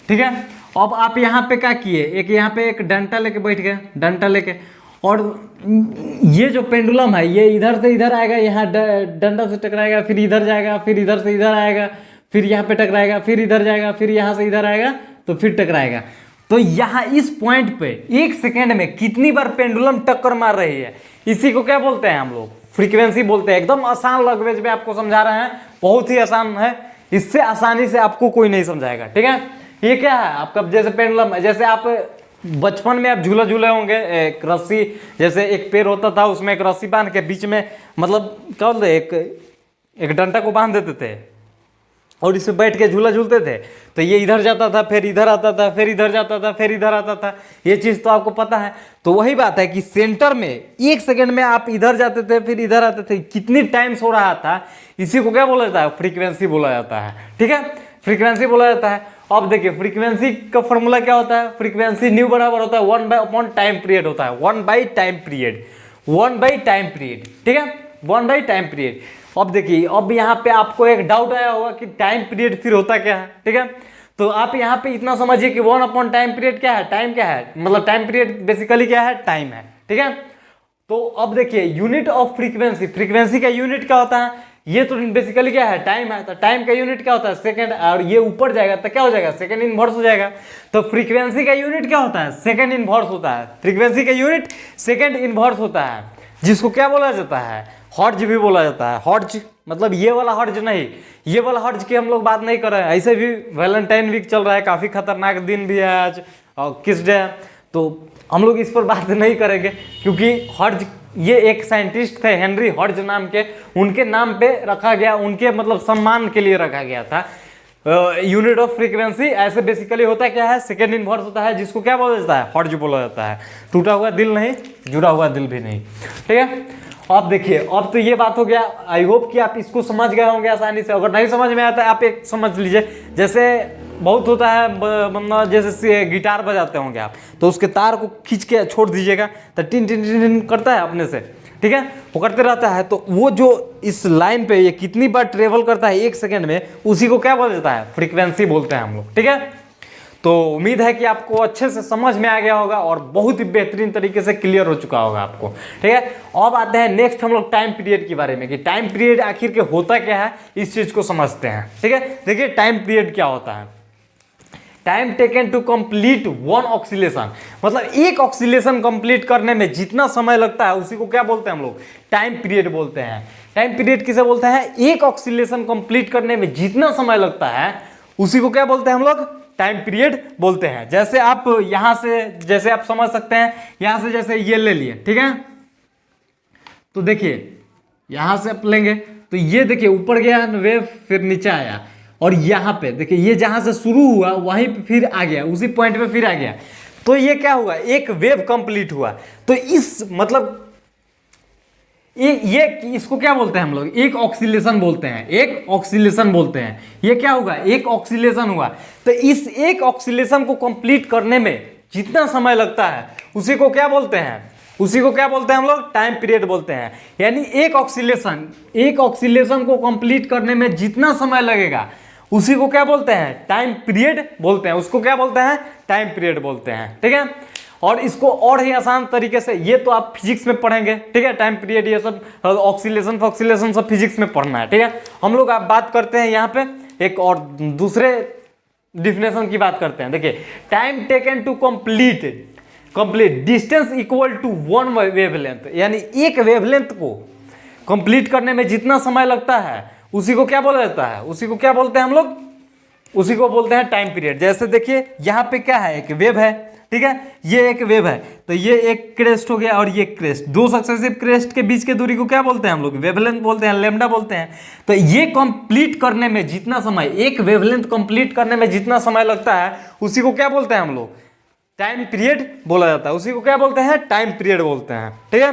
ठीक है। अब आप यहाँ पे क्या किए, एक यहाँ पे एक डंटा लेके बैठ गए, डंटा लेके, और ये जो पेंडुलम है ये इधर से इधर आएगा, यहाँ डंडा से टकराएगा, फिर इधर जाएगा, फिर इधर से इधर आएगा, फिर यहाँ पे टकराएगा, फिर इधर जाएगा, फिर यहाँ से इधर आएगा, तो फिर टकराएगा। तो यहाँ इस पॉइंट पे 1 सेकेंड में कितनी बार पेंडुलम टक्कर मार रही है, इसी को क्या बोलते हैं हम लोग, फ्रीक्वेंसी बोलते हैं। एकदम आसान लैंग्वेज में आपको समझा रहे हैं, बहुत ही आसान है, इससे आसानी से आपको कोई नहीं समझाएगा, ठीक है। ये क्या है आपका, जैसे पेंडुलम, जैसे आप बचपन में आप झूला झूले होंगे, एक रस्सी, जैसे एक पेड़ होता था उसमें एक रस्सी बांध के बीच में, मतलब क्या बोलते, एक डंटा को बांध देते थे और इसमें बैठ के झूला झूलते थे। तो ये इधर जाता था, फिर इधर आता था, फिर इधर जाता था, फिर इधर आता था। ये चीज़ तो आपको पता है। तो वही बात है कि सेंटर में 1 सेकेंड में आप इधर जाते थे, फिर इधर आते थे। कितनी टाइम्स हो रहा था, इसी को क्या बोला जाता है, फ्रीक्वेंसी बोला जाता है। ठीक है, फ्रीक्वेंसी बोला जाता है। अब देखिए फ्रीक्वेंसी का फॉर्मूला क्या होता है, फ्रीक्वेंसी न्यू बराबर होता है 1/अपॉन टाइम पीरियड होता है, 1/टाइम पीरियड, 1/टाइम पीरियड। ठीक है, 1/टाइम पीरियड। अब देखिए, अब यहाँ पे आपको एक डाउट आया होगा कि टाइम पीरियड फिर होता क्या है। ठीक है, तो आप यहाँ पे इतना समझिए कि 1/टाइम पीरियड क्या है, टाइम क्या है, मतलब टाइम पीरियड बेसिकली क्या है, टाइम है। ठीक है, तो अब देखिए यूनिट ऑफ फ्रीक्वेंसी, फ्रीक्वेंसी का यूनिट क्या होता है, ये तो बेसिकली क्या है, टाइम है। तो टाइम का यूनिट क्या होता है, सेकंड, और ये ऊपर जाएगा तो क्या हो जाएगा, सेकंड इनवर्स हो जाएगा। तो फ्रीक्वेंसी का यूनिट क्या होता है, सेकंड इनवर्स होता है। फ्रीक्वेंसी का यूनिट सेकंड इनवर्स होता है, जिसको क्या बोला जाता है, हर्ट्ज भी बोला जाता है। हर्ट्ज मतलब ये वाला हर्ट्ज नहीं, ये वाला हर्ट्ज की हम लोग बात नहीं कर रहे हैं। ऐसे भी वैलेंटाइन वीक चल रहा है, काफ़ी खतरनाक दिन भी है आज, और किस डे है, तो हम लोग इस पर बात नहीं करेंगे, क्योंकि हर्ट्ज ये एक साइंटिस्ट थे हेनरी हर्ट्ज नाम के, उनके नाम पे रखा गया, उनके मतलब सम्मान के लिए रखा गया था। यूनिट ऑफ फ्रीक्वेंसी ऐसे बेसिकली होता क्या है, सेकेंड इनवर्स होता है, जिसको क्या बोला जाता है, हर्ट्ज बोला जाता है। टूटा हुआ दिल नहीं, जुड़ा हुआ दिल भी नहीं। ठीक है, अब देखिए, अब तो ये बात हो गया। आई होप कि आप इसको समझ गए होंगे आसानी से। अगर नहीं समझ में आता है आप एक समझ लीजिए, जैसे बहुत होता है मतलब जैसे गिटार बजाते होंगे आप, तो उसके तार को खींच के छोड़ दीजिएगा तो टिन टिन टिन टिन करता है अपने से। ठीक है, वो करते रहता है। तो वो जो इस लाइन पे ये कितनी बार ट्रेवल करता है 1 सेकेंड में, उसी को क्या बोला जाता है, फ्रीक्वेंसी बोलते हैं हम लोग। ठीक है, तो उम्मीद है कि आपको अच्छे से समझ में आ गया होगा और बहुत ही बेहतरीन तरीके से क्लियर हो चुका होगा आपको। ठीक है, अब आते हैं नेक्स्ट हम लोग टाइम पीरियड के बारे में, कि टाइम पीरियड आखिर के होता क्या है, इस चीज को समझते हैं। ठीक है, देखिए टाइम पीरियड क्या होता है, time taken to complete one oscillation, मतलब एक ऑक्सीलेशन कंप्लीट करने में जितना समय लगता है उसी को क्या बोलते हैं हम लोग, टाइम पीरियड बोलते हैं। टाइम पीरियड किसे बोलते हैं, एक ऑक्सीलेशन कंप्लीट करने में जितना समय लगता है उसी को क्या बोलते हैं हम लोग, टाइम पीरियड बोलते हैं। जैसे आप यहां से, जैसे आप समझ सकते हैं, यहां से जैसे ये ले लिए, ठीक है, तो देखिए यहां से आप लेंगे तो ये देखिए ऊपर गया वेव, फिर नीचे आया, और यहाँ पे देखिए ये जहां से शुरू हुआ वहीं पे फिर आ गया, उसी पॉइंट पे फिर आ गया, तो ये क्या हुआ, एक वेव कंप्लीट हुआ। तो इस मतलब ये इसको क्या बोलते हैं हम लोग, एक ऑक्सीलेशन बोलते हैं, एक ऑक्सीलेशन बोलते हैं। ये क्या होगा, एक ऑक्सीलेशन हुआ। तो इस एक ऑक्सीलेशन को कंप्लीट करने में जितना समय लगता है उसी को क्या बोलते हैं, उसी को क्या बोलते हैं हम लोग, टाइम पीरियड बोलते हैं। यानी एक ऑक्सीलेशन को कंप्लीट करने में जितना समय लगेगा उसी को क्या बोलते हैं, टाइम पीरियड बोलते हैं। उसको क्या बोलते हैं, टाइम पीरियड बोलते हैं। ठीक है, और इसको और ही आसान तरीके से, ये तो आप फिजिक्स में पढ़ेंगे, ठीक है, टाइम पीरियड ये सब ऑक्सीलेशन सब फिजिक्स में पढ़ना है। ठीक है, हम लोग आप बात करते हैं यहाँ पे एक और दूसरे डिफिनेशन की बात करते हैं। देखिए time taken to complete distance equal to one wavelength, यानी एक वेवलेंथ को कंप्लीट करने में जितना समय लगता है उसी को क्या बोला जाता है, उसी को क्या बोलते हैं हम लोग, उसी को बोलते हैं टाइम पीरियड। जैसे देखिए यहाँ पे क्या है, एक वेव है, ठीक है, ये एक वेव है, तो ये एक क्रेस्ट हो गया और ये क्रेस्ट, दो सक्सेसिव क्रेस्ट के बीच के दूरी को क्या बोलते हैं हम लोग, वेवलेंथ बोलते हैं, लैम्डा बोलते हैं। तो ये कंप्लीट करने में जितना समय, एक वेवलेंथ कंप्लीट करने में जितना समय लगता है उसी को क्या बोलते हैं हम लोग, टाइम पीरियड बोला जाता है। उसी को क्या बोलते हैं, टाइम पीरियड बोलते हैं। ठीक है,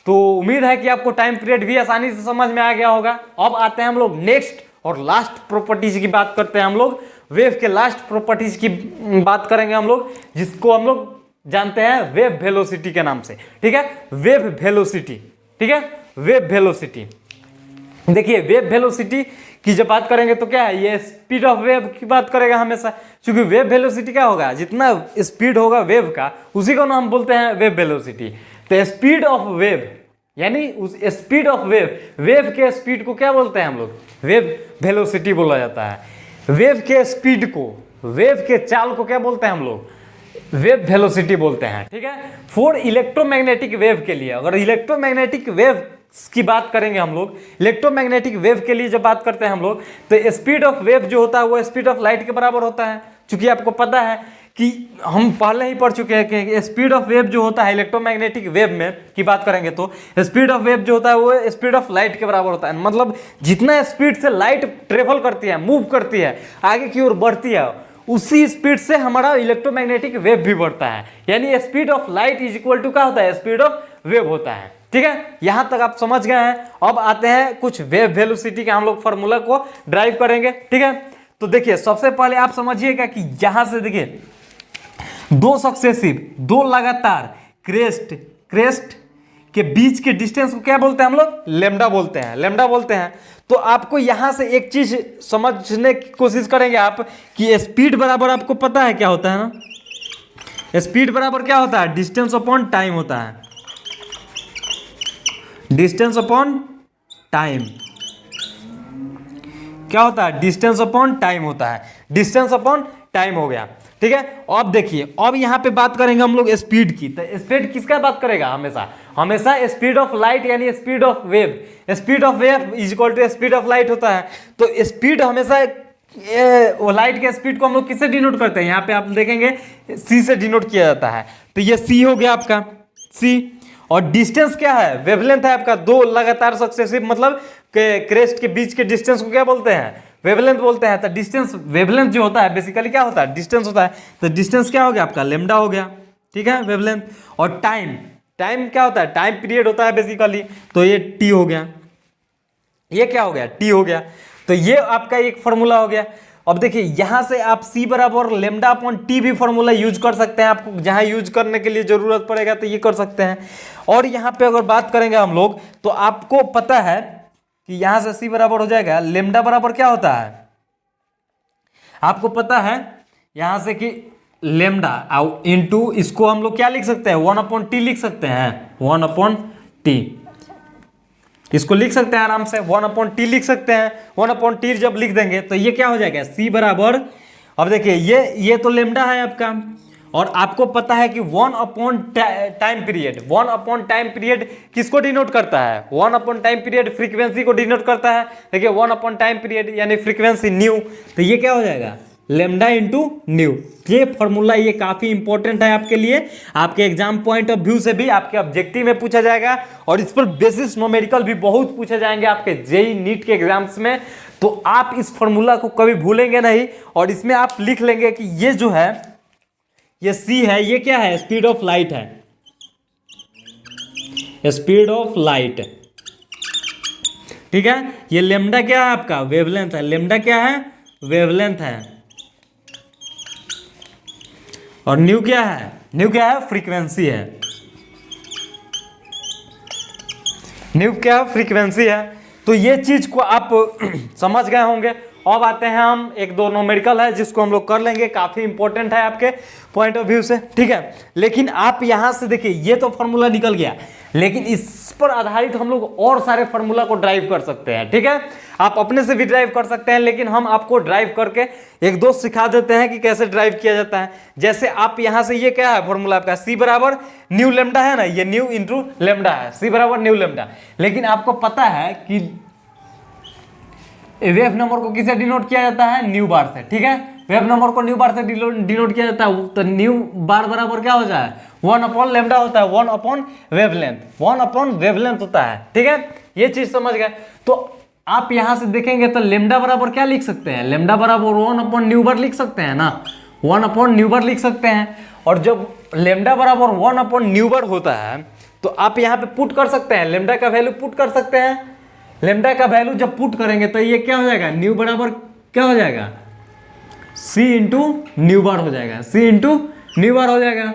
तो उम्मीद है कि आपको टाइम पीरियड भी आसानी से समझ में आ गया होगा। अब आते हैं हम लोग नेक्स्ट और लास्ट प्रॉपर्टीज की बात करते हैं। हम लोग वेव के लास्ट प्रॉपर्टीज की बात करेंगे हम लोग, जिसको हम लोग जानते हैं वेव वेलोसिटी के नाम से। ठीक है, वेव वेलोसिटी, ठीक है, वेव वेलोसिटी। देखिए वेव वेलोसिटी की जब बात करेंगे तो क्या है, ये स्पीड ऑफ वेव की बात करेगा हमेशा, क्योंकि वेव वेलोसिटी क्या होगा, जितना स्पीड होगा वेव का उसी को हम बोलते हैं वेव वेलोसिटी। तो स्पीड ऑफ वेव, यानी उस स्पीड ऑफ वेव, वेव के स्पीड को क्या बोलते हैं हम लोग, वेव वेलोसिटी बोला जाता है। वेव के स्पीड को, वेव के चाल को क्या बोलते हैं हम लोग, वेव वेलोसिटी बोलते हैं। ठीक है, फॉर इलेक्ट्रोमैग्नेटिक वेव के लिए, अगर इलेक्ट्रोमैग्नेटिक वेव की बात करेंगे हम लोग, इलेक्ट्रोमैग्नेटिक वेव के लिए जब बात करते हैं हम लोग, तो स्पीड ऑफ वेव जो होता है वो स्पीड ऑफ लाइट के बराबर होता है। क्योंकि आपको पता है कि हम पहले ही पढ़ चुके हैं कि स्पीड ऑफ वेव जो होता है इलेक्ट्रोमैग्नेटिक वेव में की बात करेंगे तो स्पीड ऑफ वेव जो होता है वो स्पीड ऑफ लाइट के बराबर होता है। मतलब जितना स्पीड से लाइट ट्रेवल करती है, मूव करती है, आगे की ओर बढ़ती है, उसी स्पीड से हमारा इलेक्ट्रोमैग्नेटिक वेव भी बढ़ता है। यानी speed of light is equal to क्या होता है, स्पीड ऑफ वेव होता है। ठीक है, यहां तक आप समझ गए हैं। अब आते हैं कुछ वेव वेलोसिटी के हम लोग फार्मूला को ड्राइव करेंगे। ठीक है, तो देखिए सबसे पहले आप समझिएगा कि यहां से देखिए दो लगातार क्रेस्ट के बीच के डिस्टेंस को क्या बोलते हैं हम लोग, लेमडा बोलते हैं। तो आपको यहां से एक चीज समझने की कोशिश करेंगे आप कि स्पीड बराबर आपको पता है क्या होता है ना, स्पीड बराबर क्या होता है, डिस्टेंस अपॉन टाइम होता है, डिस्टेंस अपॉन टाइम क्या होता है, डिस्टेंस अपॉन टाइम होता है, डिस्टेंस अपॉन टाइम हो गया। ठीक है, अब देखिए अब यहां पे बात करेंगे हम लोग स्पीड की। तो स्पीड किसका बात करेगा, हमेशा स्पीड ऑफ लाइट यानी speed of wave, speed of wave is equal to speed of light होता है। तो स्पीड हमेशा वो लाइट के स्पीड को हम लोग किससे डिनोट करते हैं, यहाँ पे आप देखेंगे सी से डिनोट किया जाता है। तो ये सी हो गया आपका सी, और डिस्टेंस क्या है, वेवलेंथ है आपका, दो लगातार सक्सेसिव मतलब क्रेस्ट के बीच के डिस्टेंस को क्या बोलते हैं, वेवलेंथ बोलते हैं। तो डिस्टेंस वेवलेंथ जो होता है बेसिकली क्या होता है, डिस्टेंस होता है। तो डिस्टेंस क्या हो गया आपका, लेमडा हो गया। ठीक है, वेवलेंथ। और टाइम क्या होता है, टाइम पीरियड होता है बेसिकली, तो ये टी हो गया, ये क्या हो गया, टी हो गया। तो ये आपका एक फॉर्मूला हो गया। अब देखिए यहां से आप सी बराबर लेमडा अपॉन टी भी फॉर्मूला यूज कर सकते हैं, आपको जहां यूज करने के लिए जरूरत पड़ेगा तो ये कर सकते हैं। और यहां पे अगर बात करेंगे हम लोग तो आपको पता है कि यहां से सी बराबर हो जाएगा लेमडा बराबर क्या होता है, आपको पता है यहां से कि लेमडा इनटू इसको हम लोग क्या लिख सकते हैं, 1/t लिख सकते हैं, 1/t इसको लिख सकते हैं आराम से, 1/t लिख सकते हैं। 1/t जब लिख देंगे तो ये क्या हो जाएगा, सी बराबर, अब देखिए ये तो लेमडा है आपका, और आपको पता है कि 1/टाइम पीरियड, 1/टाइम पीरियड किसको डिनोट करता है, 1/टाइम पीरियड फ्रीक्वेंसी को डिनोट करता है। देखिए 1/टाइम पीरियड यानी फ्रीक्वेंसी न्यू, तो ये क्या हो जाएगा, लेमडा इंटू न्यू। ये फॉर्मूला ये काफी इंपॉर्टेंट है आपके लिए, आपके एग्जाम पॉइंट ऑफ व्यू से भी, आपके ऑब्जेक्टिव में पूछा जाएगा, और इस पर बेसिस न्यूमेरिकल भी बहुत पूछे जाएंगे आपके जेईई नीट के एग्जाम्स में। तो आप इस फॉर्मूला को कभी भूलेंगे नहीं, और इसमें आप लिख लेंगे कि ये जो है ये सी है, ये क्या है, स्पीड ऑफ लाइट है, स्पीड ऑफ लाइट। ठीक है, ये लेमडा क्या है आपका, वेवलेंथ है, लेमडा क्या है, वेवलेंथ है, और न्यू क्या है, न्यू क्या है, फ्रीक्वेंसी है, न्यू क्या है, फ्रीक्वेंसी है। तो ये चीज को आप समझ गए होंगे। अब आते हैं हम एक दो न्यूमेरिकल है जिसको हम लोग कर लेंगे, काफी इंपॉर्टेंट है आपके पॉइंट ऑफ व्यू से। ठीक है, लेकिन आप यहां से देखिए ये तो फॉर्मूला निकल गया, लेकिन इस पर आधारित हम लोग और सारे फॉर्मूला को ड्राइव कर सकते हैं। ठीक है, आप अपने से भी ड्राइव कर सकते हैं, लेकिन हम आपको ड्राइव करके एक दो सिखा देते हैं कि कैसे ड्राइव किया जाता है। जैसे आप यहां से ये क्या है फॉर्मूला आपका, सी बराबर न्यू लेमडा है ना, ये न्यू इंटू लेमडा है, सी बराबर न्यू लेमडा। लेकिन आपको पता है कि वेव नंबर को किससे डिनोट किया जाता है, न्यू बार से। ठीक है, वेव नंबर को न्यू बार से डिनोट किया जाता है, तो न्यू बार बराबर क्या हो जाए, 1/लेमडा होता है, 1/वेवलेंथ, 1/वेवलेंथ होता है। ठीक है, ये चीज समझ गए। तो आप यहां से देखेंगे तो लेमडा बराबर क्या लिख सकते हैं, लेमडा बराबर 1/न्यू बार लिख सकते हैं ना, 1/न्यू बार लिख सकते हैं। और जब लेमडा बराबर 1/न्यू बार होता है तो आप यहाँ पे पुट कर सकते हैं, लेमडा का वैल्यू पुट कर सकते हैं। लेमडा का वैल्यू जब पुट करेंगे तो ये क्या हो जाएगा, न्यू बराबर क्या हो जाएगा, सी इंटू न्यू बार हो जाएगा, सी इंटू न्यू बार हो जाएगा,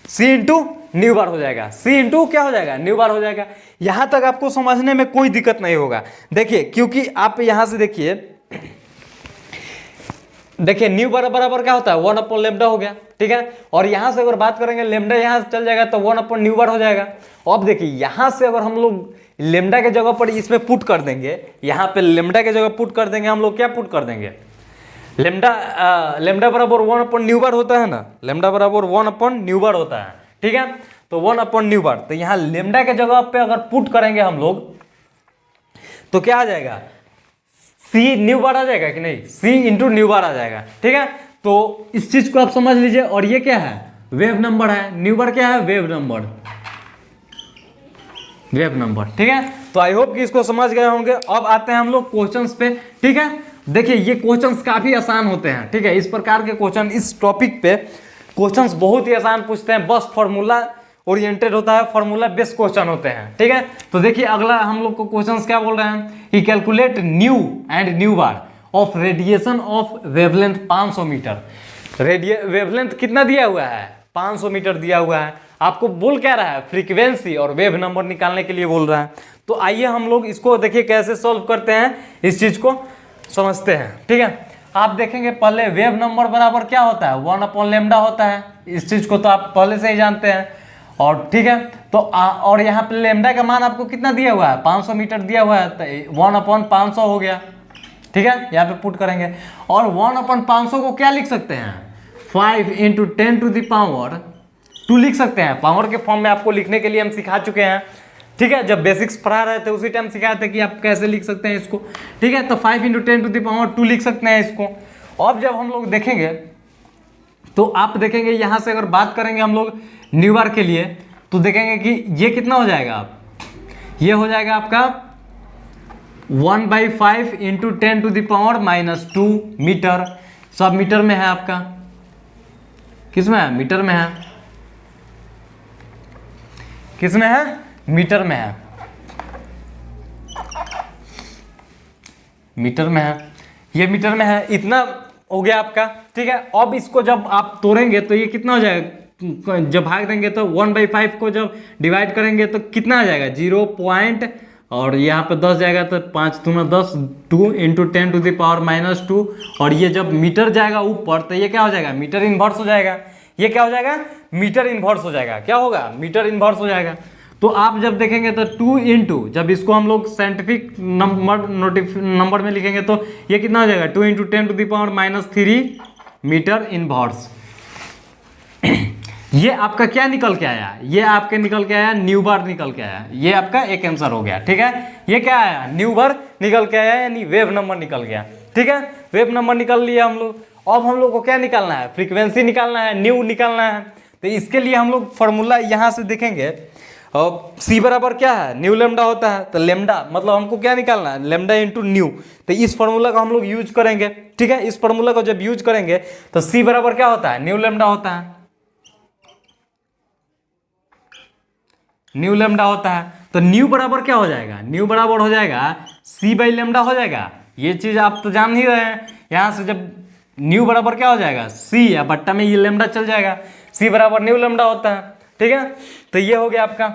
सी इंटू न्यू बार हो जाएगा, सी इंटू क्या हो जाएगा, न्यू बार हो जाएगा। यहां तक आपको समझने में कोई दिक्कत नहीं होगा। देखिए क्योंकि आप यहां से देखिए न्यू बार बराबर क्या होता है, 1/लेमडा हो गया। ठीक है, और यहां से अगर बात करेंगे लेमडा यहां से चल जाएगा तो 1/न्यू बार हो जाएगा। अब देखिए यहां से अगर हम लोग लेमडा के जगह पर इसमें पुट कर देंगे, यहाँ पे लेमडा के जगह पुट कर देंगे हम लोग, क्या पुट कर देंगे, लेमडा बराबर 1/न्यू बार होता है ना, लेमडा बराबर 1/न्यू बार होता है। ठीक है, तो 1/न्यू बार, तो यहाँ लेमडा के जगह पे अगर पुट करेंगे हम लोग तो क्या आ जाएगा, सी न्यू बार आ जाएगा कि नहीं, सी इंटू न्यू बार आ जाएगा। ठीक है, तो इस चीज को आप समझ लीजिए। और ये क्या है, वेव नंबर है, न्यू बार क्या है, वेव नंबर, वेव नंबर। ठीक है, तो आई होप कि इसको समझ गए होंगे। अब आते हैं हम लोग क्वेश्चंस पे। ठीक है, देखिए ये क्वेश्चंस काफी आसान होते हैं। ठीक है, इस प्रकार के क्वेश्चन, इस टॉपिक पे क्वेश्चंस बहुत ही आसान पूछते हैं, बस फॉर्मूला ओरिएंटेड होता है, फॉर्मूला बेस्ड क्वेश्चन होते हैं, ठीक है। तो देखिए अगला हम लोग को क्वेश्चन क्या बोल रहे हैं कि calculate new and new bar of radiation of wavelength 500 metre. Wavelength कितना दिया हुआ है, 500 मीटर दिया हुआ है। आपको बोल क्या रहा है, फ्रीक्वेंसी और वेव नंबर निकालने के लिए बोल रहा है। तो आइए हम लोग इसको देखिए कैसे सॉल्व करते हैं, इस चीज को समझते हैं, ठीक है। आप देखेंगे पहले वेव नंबर बराबर क्या होता है, 1/λ होता है। इस चीज को तो आप पहले से ही जानते हैं, और ठीक है। तो और यहाँ पे लेमडा का मान आपको कितना दिया हुआ है, 500 मीटर दिया हुआ है, तो 1/500 हो गया, ठीक है। यहाँ पे पुट करेंगे, और 1/500 को क्या लिख सकते हैं, 5 × 10⁻², लिख सकते हैं। पावर के फॉर्म में आपको लिखने के लिए हम सिखा चुके हैं, ठीक है। जब बेसिक्स पढ़ा रहे थे उसी टाइम सिखाए थे कि आप कैसे लिख सकते हैं इसको, ठीक है। तो 5 × 10⁻² लिख सकते हैं इसको। अब जब हम लोग देखेंगे तो आप देखेंगे यहाँ से अगर बात करेंगे हम लोग न्यू बार के लिए, तो देखेंगे कि ये कितना हो जाएगा, ये हो जाएगा आपका 1/5 × 10⁻² मीटर। सब मीटर में है आपका, किस में है, मीटर में है, किस में है, मीटर में है, मीटर में है, ये मीटर में है। इतना हो गया आपका, ठीक है। अब इसको जब आप तोड़ेंगे तो ये कितना हो जाएगा, जब भाग देंगे तो 1/5 को जब डिवाइड करेंगे तो कितना आ जाएगा, 0. और यहाँ पे 10 जाएगा तो 5 दूना 10, 2 × 10⁻²। और ये जब मीटर जाएगा ऊपर तो ये क्या हो जाएगा, मीटर इन्वर्स हो जाएगा। ये क्या हो जाएगा, मीटर इन्वर्स हो जाएगा। क्या होगा, मीटर इन्वर्स हो जाएगा। तो आप जब देखेंगे तो 2 जब इसको हम लोग साइंटिफिक नंबर में लिखेंगे तो ये कितना हो जाएगा, 2 × 10⁻³ मीटर इन्वर्स। ये आपका क्या निकल के आया, ये आपके निकल के आया न्यू बार निकल के आया। ये आपका एक आंसर हो गया, ठीक है। ये क्या आया, न्यू बार निकल के आया, यानी वेव नंबर निकल गया, ठीक है। वेव नंबर निकल लिया हम लोग। अब हम लोग को क्या निकालना है, फ्रीक्वेंसी निकालना है, न्यू निकालना है। तो इसके लिए हम लोग फॉर्मूला यहाँ से देखेंगे, और सी बराबर क्या है, न्यू लेमडा होता है। तो लेमडा मतलब हमको क्या निकालना है, लेमडा × न्यू। तो इस फॉर्मूला को हम लोग यूज करेंगे, ठीक है। इस फॉर्मूला को जब यूज करेंगे तो सी बराबर क्या होता है, न्यू लेमडा होता है, न्यू लेमडा होता है। तो न्यू बराबर क्या हो जाएगा, न्यू बराबर हो जाएगा c/λ हो जाएगा। ये चीज आप तो जान ही रहे हैं। यहाँ से जब न्यू बराबर क्या हो जाएगा, c, या बट्टा में ये लेमडा चल जाएगा, c बराबर न्यू लेमडा होता है, ठीक है। तो ये हो गया आपका।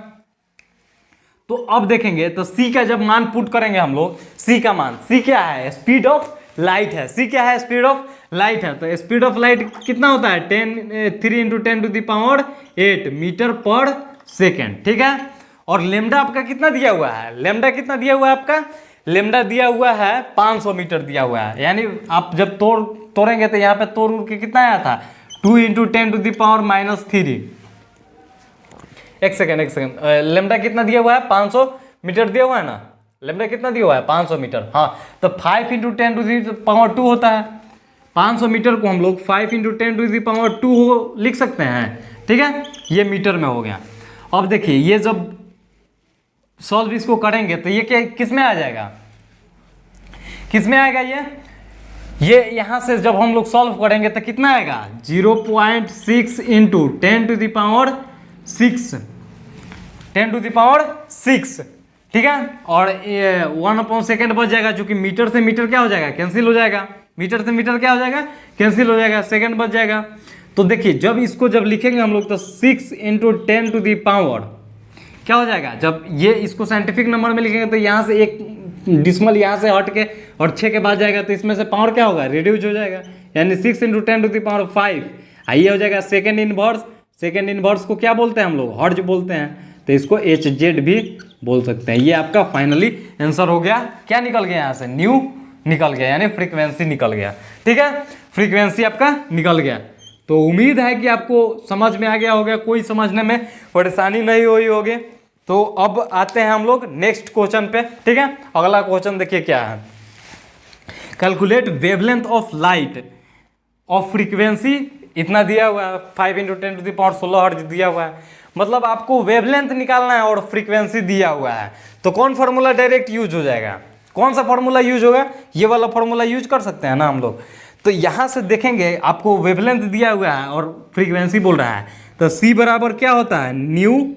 तो अब देखेंगे तो c का जब मान पुट करेंगे हम लोग, c का मान, c क्या है, स्पीड ऑफ लाइट है। c क्या है, स्पीड ऑफ लाइट है। तो स्पीड ऑफ लाइट कितना होता है, 3 × 10⁸ मीटर पर सेकेंड, ठीक है। और लेमडा आपका कितना दिया हुआ है, लेमडा कितना दिया हुआ है आपका, लेमडा दिया हुआ है 500 मीटर दिया हुआ है। यानी आप जब तोड़ेंगे तो यहाँ पे तोड़ के कितना आया था, 2 × 10⁻³ एक सेकेंड, लेमडा कितना दिया हुआ है, 500 मीटर दिया हुआ है ना, लेमडा कितना दिया हुआ है, 500 मीटर। हाँ, तो 5 × 10⁻² होता है। 500 मीटर को हम लोग 5 × 10⁻² लिख सकते हैं, ठीक है। ये मीटर में हो गया। अब देखिए ये जब सॉल्व इसको करेंगे तो ये क्या, किस में आ जाएगा, किस में आएगा, ये यहाँ से जब हम लोग सॉल्व करेंगे तो कितना आएगा, 0.6 × 10⁻6, ठीक है। और ये 1/सेकेंड बच जाएगा, क्योंकि मीटर से मीटर क्या हो जाएगा, कैंसिल हो जाएगा, मीटर से मीटर क्या हो जाएगा, कैंसिल हो जाएगा, सेकेंड बच जाएगा। तो देखिए जब इसको जब लिखेंगे हम लोग तो 6 × 10⁻, क्या हो जाएगा, जब ये इसको साइंटिफिक नंबर में लिखेंगे तो यहाँ से एक डिसमल यहाँ से हट के और 6 के बाद जाएगा, तो इसमें से पावर क्या होगा, रिड्यूज हो जाएगा, यानी 6 × 10⁵। ये हो जाएगा सेकेंड इनवर्स। सेकेंड इनवर्स को क्या बोलते हैं हम लोग, हर्ट्ज बोलते हैं, तो इसको HZ भी बोल सकते हैं। ये आपका फाइनली आंसर हो गया। क्या निकल गया यहाँ से, न्यू निकल गया, यानी फ्रीक्वेंसी निकल गया, ठीक है। फ्रीक्वेंसी आपका निकल गया। तो उम्मीद है कि आपको समझ में आ गया होगा, कोई समझने में परेशानी नहीं हुई होगी। तो अब आते हैं हम लोग नेक्स्ट क्वेश्चन पे, ठीक है। अगला क्वेश्चन देखिए क्या है, calculate wavelength of light of frequency, इतना दिया हुआ है 5 × 10⁻16 हर्ट्ज दिया हुआ है। मतलब आपको वेवलेंथ निकालना है और फ्रीक्वेंसी दिया हुआ है। तो कौन फार्मूला डायरेक्ट यूज हो जाएगा, कौन सा फार्मूला यूज होगा, ये वाला फार्मूला यूज कर सकते हैं ना हम लोग। तो यहाँ से देखेंगे आपको वेवलेंथ दिया हुआ है और फ्रीक्वेंसी बोल रहा है, तो सी बराबर क्या होता है, न्यू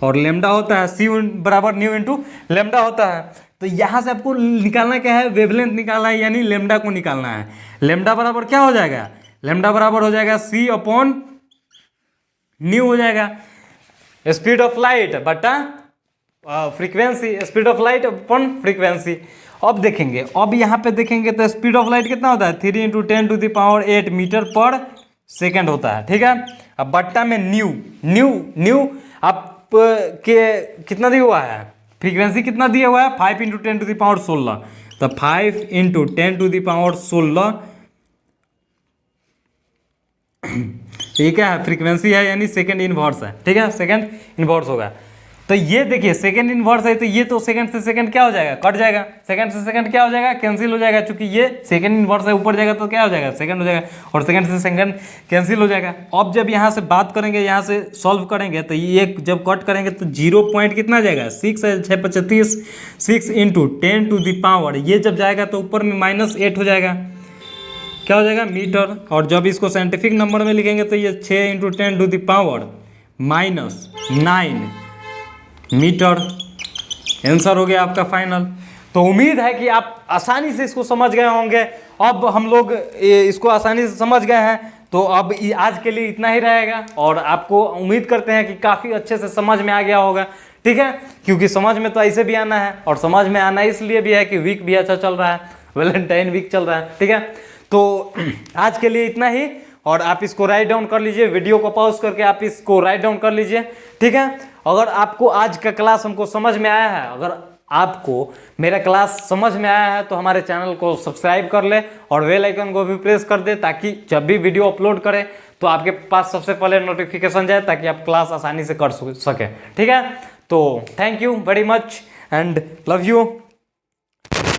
और लेमडा होता है, सी बराबर न्यू इंटू लेमडा होता है। तो यहाँ से आपको निकालना क्या है, वेवलेंथ निकालना है, यानी लेमडा को निकालना है। लेमडा बराबर क्या हो जाएगा, लेमडा बराबर हो जाएगा सी अपॉन न्यू हो जाएगा, स्पीड ऑफ लाइट बटा frequency, speed of light upon frequency. अब देखेंगे, अब यहाँ पे देखेंगे तो स्पीड ऑफ लाइट कितना होता है, 3 इंटू 10⁸ मीटर पर सेकेंड होता है, ठीक है। अब बट्टा में न्यू, न्यू आप के कितना दिया हुआ है, फ्रीक्वेंसी कितना दिया हुआ है, 5 इंटू 10⁻16। तो 5 इंटू 10⁻16 ये क्या है, फ्रीक्वेंसी है, यानी सेकंड इनवर्स है, ठीक है, सेकंड इनवर्स होगा। तो ये देखिए सेकंड इनवर्स है, तो ये तो सेकंड से सेकंड क्या हो जाएगा, कट जाएगा, सेकंड से सेकंड क्या हो जाएगा, कैंसिल हो जाएगा, क्योंकि ये सेकंड इनवर्स है, ऊपर जाएगा तो क्या हो जाएगा, सेकंड हो जाएगा, और सेकंड से सेकंड कैंसिल हो जाएगा। अब जब यहाँ से बात करेंगे, यहाँ से सॉल्व करेंगे, तो ये जब कट करेंगे तो 0 पॉइंट कितना जाएगा, 6 है, 6 35, 6 इंटू 10⁻, ये जब जाएगा तो ऊपर में -8 हो जाएगा, क्या हो जाएगा, मीटर। और जब इसको साइंटिफिक नंबर में लिखेंगे तो ये 6 इंटू 10⁻⁹ मीटर। आंसर हो गया आपका फाइनल। तो उम्मीद है कि आप आसानी से इसको समझ गए होंगे। अब हम लोग इसको आसानी से समझ गए हैं, तो अब आज के लिए इतना ही रहेगा, और आपको उम्मीद करते हैं कि काफ़ी अच्छे से समझ में आ गया होगा, ठीक है, क्योंकि समझ में तो ऐसे भी आना है, और समझ में आना इसलिए भी है कि वीक भी अच्छा चल रहा है, वैलेंटाइन वीक चल रहा है, ठीक है। तो आज के लिए इतना ही, और आप इसको राइट डाउन कर लीजिए, वीडियो को पॉज करके आप इसको राइट डाउन कर लीजिए, ठीक है। अगर आपको आज का क्लास हमको समझ में आया है, अगर आपको मेरा क्लास समझ में आया है, तो हमारे चैनल को सब्सक्राइब कर ले और बेल आइकन को भी प्रेस कर दे, ताकि जब भी वीडियो अपलोड करें तो आपके पास सबसे पहले नोटिफिकेशन जाए, ताकि आप क्लास आसानी से कर सके, ठीक है। तो thank you very much and love you.